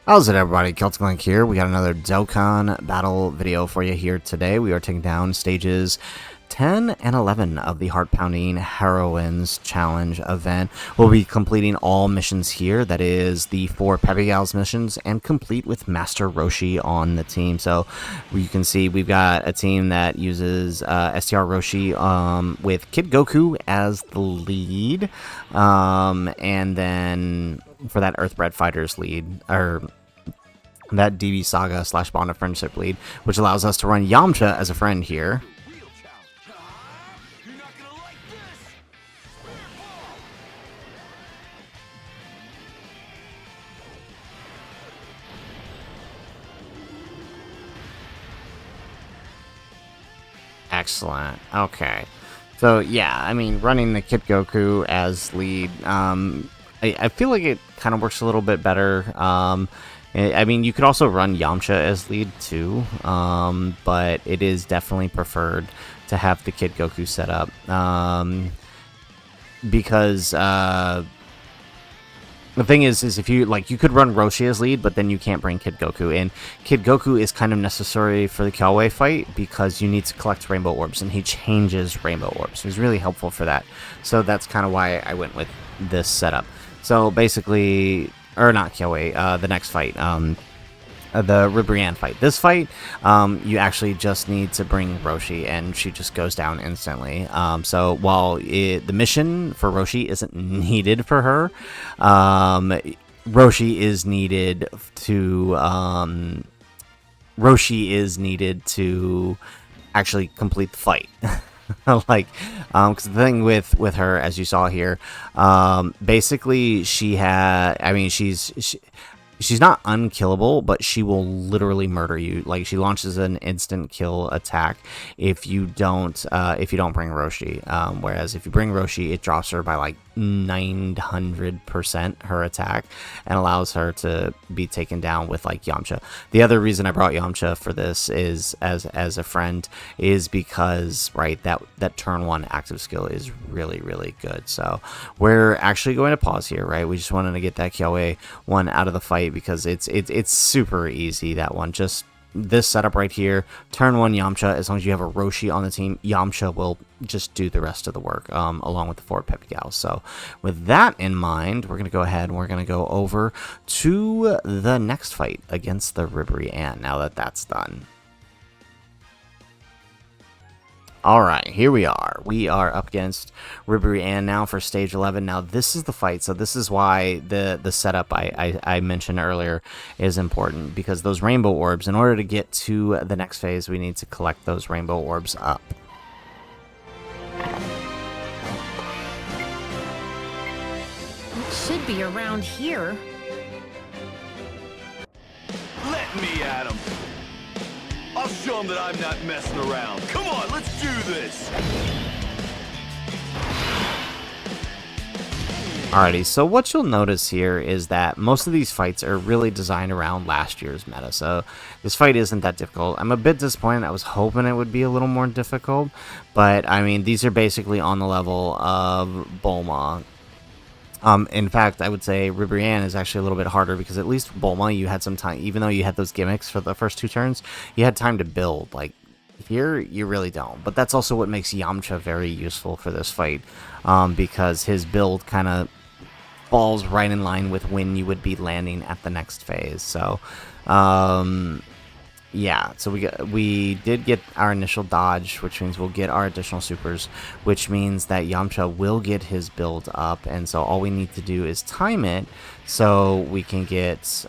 How's it, everybody? Celtic Link here. We got another Dokkan Battle video for you here today. We are taking down stages 10 and 11 of the Heart-Pounding Heroines Challenge event. We'll be completing all missions here. That is the 4 Peppy Gals missions, and complete with Master Roshi on the team. So you can see we've got a team that uses STR Roshi with Kid Goku as the lead, and then for that Earthbred Fighters lead, or that DB Saga / Bond of Friendship lead, which allows us to run Yamcha as a friend here. Excellent. Okay. So, yeah, I mean, running the Kid Goku as lead, I feel like it kind of works a little bit better. I mean, you could also run Yamcha as lead too, but it is definitely preferred to have the Kid Goku set up, because the thing is if you you could run Roshi as lead, but then you can't bring Kid Goku, and Kid Goku is kind of necessary for the KYAWEI fight because you need to collect Rainbow Orbs, and he changes Rainbow Orbs. He's really helpful for that, so that's kind of why I went with this setup. So basically, or not KYAWEI, the next fight, the RIBRIANNE fight. This fight, you actually just need to bring Roshi, and she just goes down instantly. So while the mission for Roshi isn't needed for her, Roshi is needed to actually complete the fight. Because the thing with her, as you saw here, basically she's not unkillable, but she will literally murder you. Like, she launches an instant kill attack if you don't bring Roshi. Whereas if you bring Roshi, it drops her by like 900% her attack and allows her to be taken down with like Yamcha. The other reason I brought Yamcha for this is as a friend is because that turn 1 active skill is really good. So we're actually going to pause here, right? We just wanted to get that KYAWEI one out of the fight because it's super easy, that one. Just this setup right here, turn 1 Yamcha. As long as you have a Roshi on the team, Yamcha will just do the rest of the work, along with the 4 Peppy Gals. So with that in mind, we're going to go ahead and we're going to go over to the next fight against the RIBRIANNE now that that's done. Alright, here we are. We are up against RIBRIANNE now for stage 11. Now, this is the fight, so this is why the setup I mentioned earlier is important, because those Rainbow Orbs, in order to get to the next phase, we need to collect those Rainbow Orbs up. It should be around here. Let me at him. I'll show him that I'm not messing around. Come on, let's do this. Alrighty, so what you'll notice here is that most of these fights are really designed around last year's meta, so this fight isn't that difficult. I'm a bit disappointed. I was hoping it would be a little more difficult, but I mean, these are basically on the level of Bulma. In fact, I would say RIBRIANNE is actually a little bit harder, because at least Bulma, you had some time, even though you had those gimmicks for the first 2 turns, you had time to build. Like, here, you really don't. But that's also what makes Yamcha very useful for this fight, because his build kind of falls right in line with when you would be landing at the next phase. So, yeah, so we did get our initial dodge, which means we'll get our additional supers, which means that Yamcha will get his build up, and so all we need to do is time it so we can get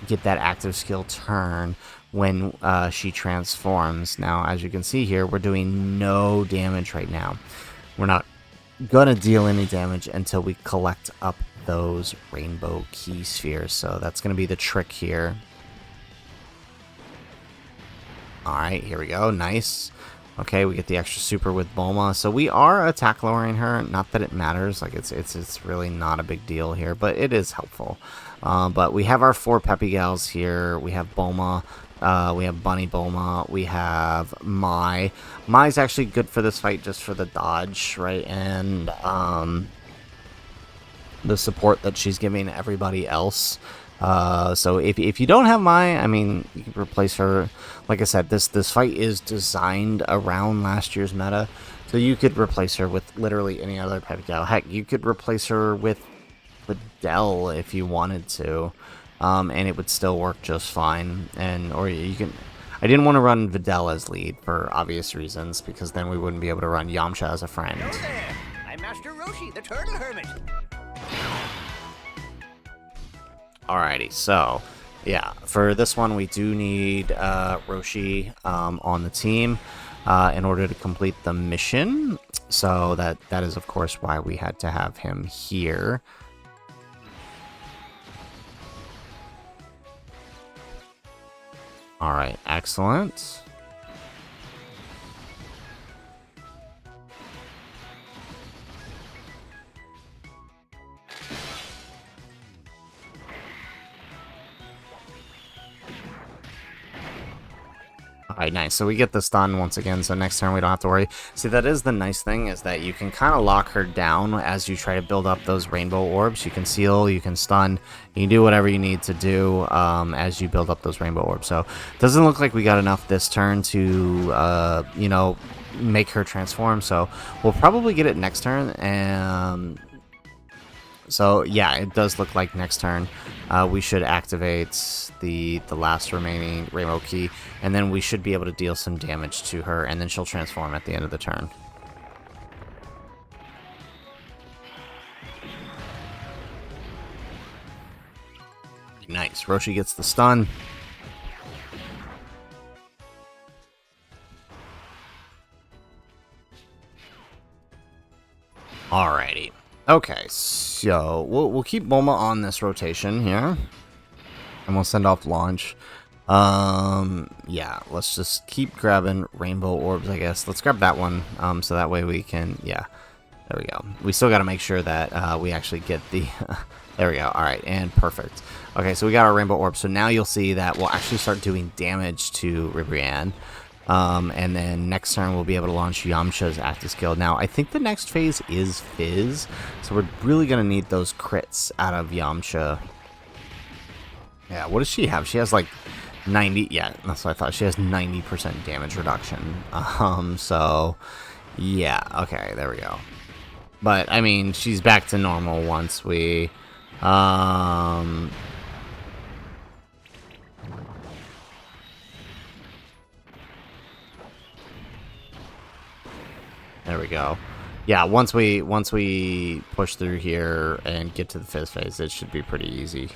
get that active skill turn when she transforms. Now, as you can see here, we're doing no damage right now. We're not gonna deal any damage until we collect up those rainbow key spheres, so that's gonna be the trick here. Alright, here we go. Nice. Okay, we get the extra super with Bulma. So we are attack lowering her. Not that it matters. Like, it's really not a big deal here, but it is helpful. But we have our 4 Peppy Gals here. We have Bulma. We have Bunny Bulma. We have Mai. Mai's actually good for this fight just for the dodge, right? And the support that she's giving everybody else. So if you don't have Mai, I mean, you can replace her. Like I said, this fight is designed around last year's meta, so you could replace her with literally any other type of gal. Heck, you could replace her with Videl if you wanted to, and it would still work just fine. Or you can. I didn't want to run Videl as lead for obvious reasons, because then we wouldn't be able to run Yamcha as a friend. Hello there. I'm Master Roshi, the Turtle Hermit. Alrighty, so yeah, for this one we do need Roshi on the team in order to complete the mission. So that is of course why we had to have him here. Alright, excellent. Alright, nice. So we get the stun once again, so next turn we don't have to worry. See, that is the nice thing, is that you can kind of lock her down as you try to build up those rainbow orbs. You can seal, you can stun, you can do whatever you need to do as you build up those rainbow orbs. So it doesn't look like we got enough this turn to, you know, make her transform. So we'll probably get it next turn, and so yeah, it does look like next turn we should activate the last remaining rainbow key, and then we should be able to deal some damage to her, and then she'll transform at the end of the turn. Nice. Roshi gets the stun. Alrighty. Okay, so we'll keep Bulma on this rotation here, and we'll send off launch. Yeah, let's just keep grabbing rainbow orbs, I guess. Let's grab that one, so that way we can, yeah, there we go. We still got to make sure that we actually get the, there we go. All right, and perfect. Okay, so we got our rainbow orb. So now you'll see that we'll actually start doing damage to RIBRIANNE. And then next turn we'll be able to launch Yamcha's active skill. Now, I think the next phase is Fizz, so we're really going to need those crits out of Yamcha. Yeah, what does she have? She has like 90, yeah, that's what I thought. She has 90% damage reduction. So, yeah, okay, there we go. But, I mean, she's back to normal once we, there we go. Yeah, once we push through here and get to the Fizz phase, it should be pretty easy.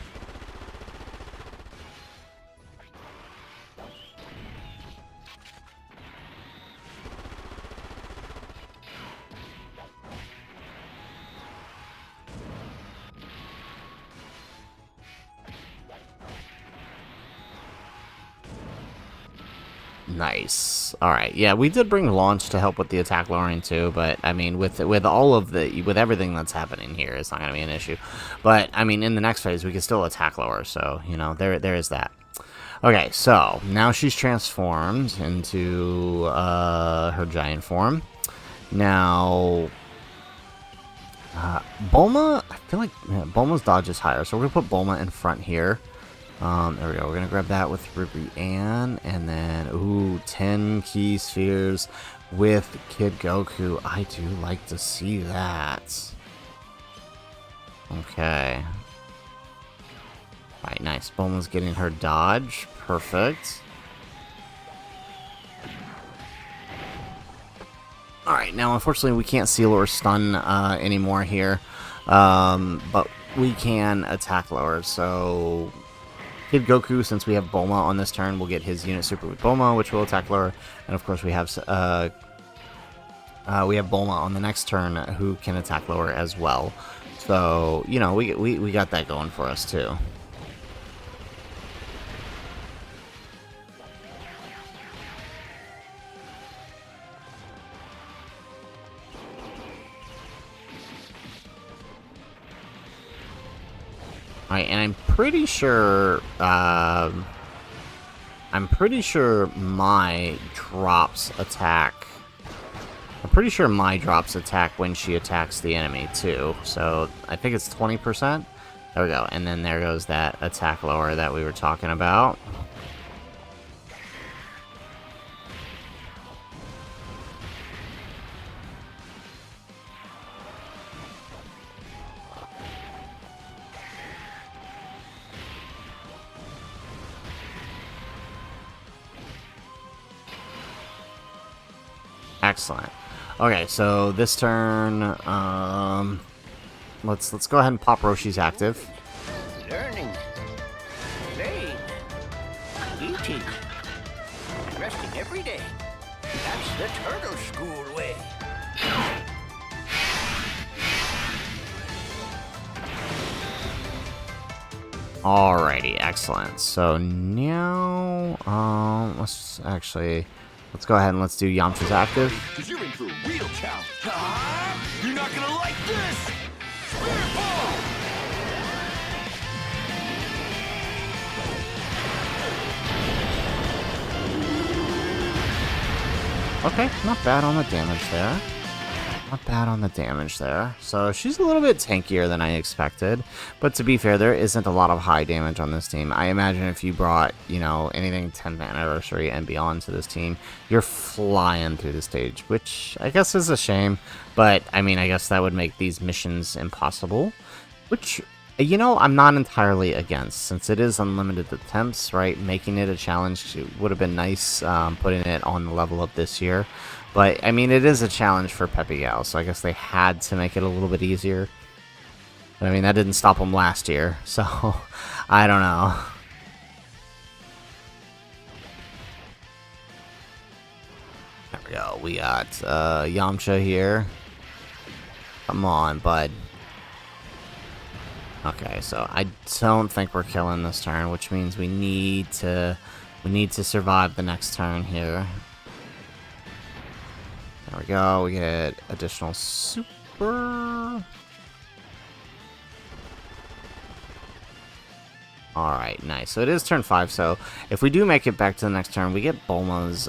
Nice. All right. Yeah, we did bring launch to help with the attack lowering too, but I mean, with all of with everything that's happening here, it's not going to be an issue. But I mean, in the next phase, we can still attack lower, so you know, there is that. Okay, so now she's transformed into her giant form. Now, Bulma, I feel like Bulma's dodge is higher, so we're gonna put Bulma in front here. There we go. We're gonna grab that with RIBRIANNE, and then ooh, 10 key spheres with Kid Goku. I do like to see that. Okay. Alright, nice. Bulma's getting her dodge. Perfect. Alright, now unfortunately we can't seal or stun anymore here. But we can attack lower, so Kid Goku, since we have Bulma on this turn, will get his unit super with Bulma, which will attack lower, and of course we have Bulma on the next turn, who can attack lower as well. So you know, we got that going for us too. Alright, and I'm pretty sure Mai drops attack. I'm pretty sure Mai drops attack when she attacks the enemy too. So I think it's 20%. There we go. And then there goes that attack lower that we were talking about. Excellent. Okay, so this turn, let's go ahead and pop Roshi's active. Learning. Playing. Eating. Resting every day. That's the turtle school way. Alrighty, excellent. So now, let's go ahead and let's do Yamcha's active. Cause you're in for a real challenge. You're not gonna like this! Spirit Ball! Okay, not bad on the damage there. Not bad on the damage there. So she's a little bit tankier than I expected. But to be fair, there isn't a lot of high damage on this team. I imagine if you brought, you know, anything 10th anniversary and beyond to this team, you're flying through the stage, which I guess is a shame. But, I mean, I guess that would make these missions impossible. Which, you know, I'm not entirely against, since it is unlimited attempts, right? Making it a challenge would have been nice, putting it on the level of this year. But, I mean, it is a challenge for Peppy Gal, so I guess they had to make it a little bit easier. But, I mean, that didn't stop them last year, so I don't know. There we go. We got Yamcha here. Come on, bud. Okay, so I don't think we're killing this turn, which means we need to survive the next turn here. There we go. We get additional super. Alright, nice. So it is turn 5, so if we do make it back to the next turn, we get Bulma's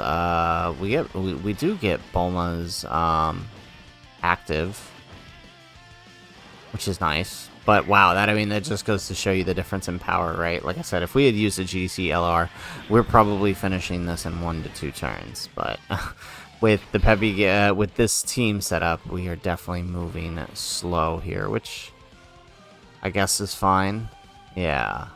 we do get Bulma's active, which is nice. But wow, I mean that just goes to show you the difference in power, right? Like I said, if we had used a GDC LR, we're probably finishing this in 1 to 2 turns, but with the Peppy, with this team setup, we are definitely moving slow here, which I guess is fine. Yeah.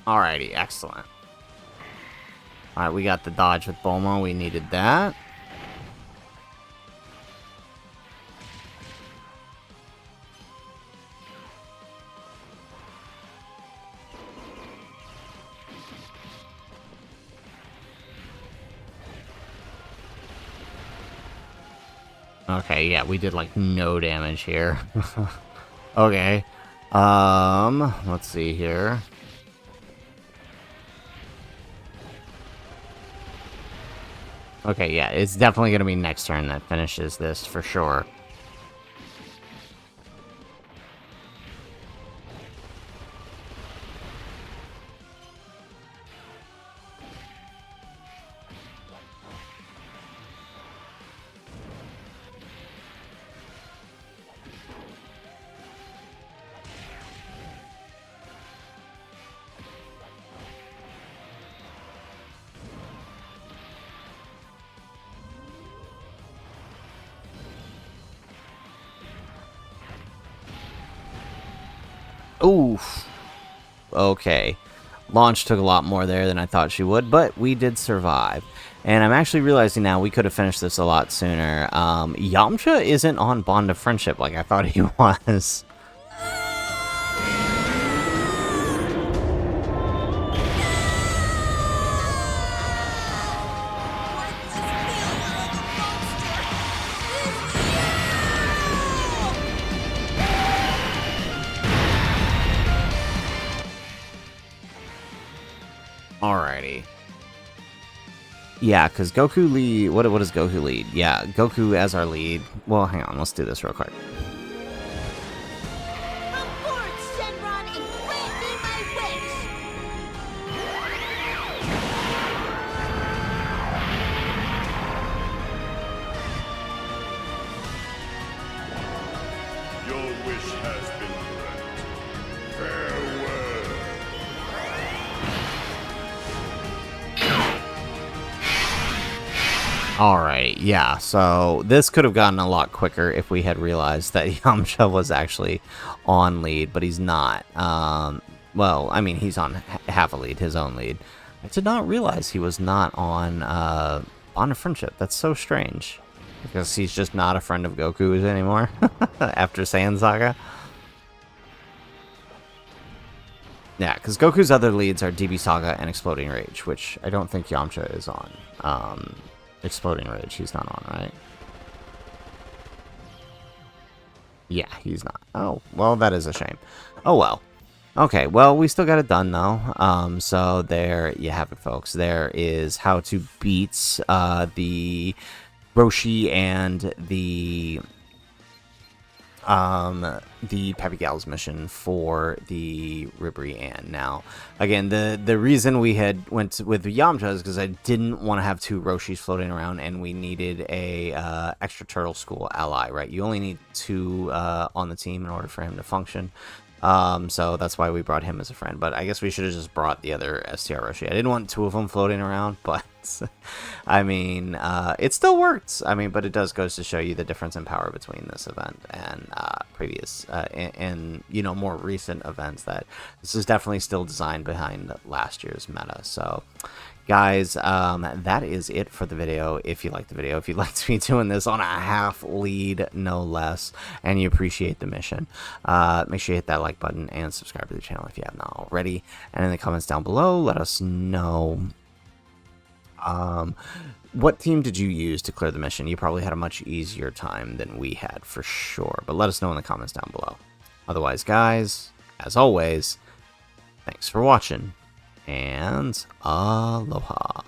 Alrighty, excellent. Alright, we got the dodge with Bulma. We needed that. Okay, yeah, we did like no damage here. Okay. Let's see here. Okay, yeah, it's definitely going to be next turn that finishes this, for sure. Oof. Okay. Launch took a lot more there than I thought she would, but we did survive. And I'm actually realizing now we could have finished this a lot sooner. Yamcha isn't on Bond of Friendship like I thought he was. Alrighty. Yeah, because Goku lead. What does Goku lead? Yeah, Goku as our lead. Well, hang on. Let's do this real quick. Aboard, Shenron, and grant me my wish! Your wish has been granted. Farewell. Alright, yeah, so this could have gotten a lot quicker if we had realized that Yamcha was actually on lead, but he's not. Well, I mean, he's on half a lead, his own lead. I did not realize he was not on Bond of Friendship. That's so strange. Because he's just not a friend of Goku's anymore after Saiyan Saga. Yeah, because Goku's other leads are DB Saga and Exploding Rage, which I don't think Yamcha is on. Exploding Rage, he's not on, right? Yeah, he's not. Oh, well, that is a shame. Oh, well. Okay, well, we still got it done, though. So there you have it, folks. There is how to beat the Roshi and the Peppy Gals mission for the RIBRIANNE. Now, again, the reason we had went with the Yamcha is because I didn't want to have two Roshis floating around, and we needed a extra Turtle School ally, right? You only need two on the team in order for him to function. So that's why we brought him as a friend. But I guess we should have just brought the other STR Roshi. I didn't want two of them floating around, but I mean, it still works. I mean, but it does goes to show you the difference in power between this event and previous and you know, more recent events. That this is definitely still designed behind last year's meta. So guys, that is it for the video. If you liked the video, if you liked me doing this on a half lead, no less, and you appreciate the mission, make sure you hit that like button and subscribe to the channel if you have not already. And in the comments down below, let us know what team did you use to clear the mission. You probably had a much easier time than we had for sure, but let us know in the comments down below. Otherwise, guys, as always, thanks for watching, and aloha.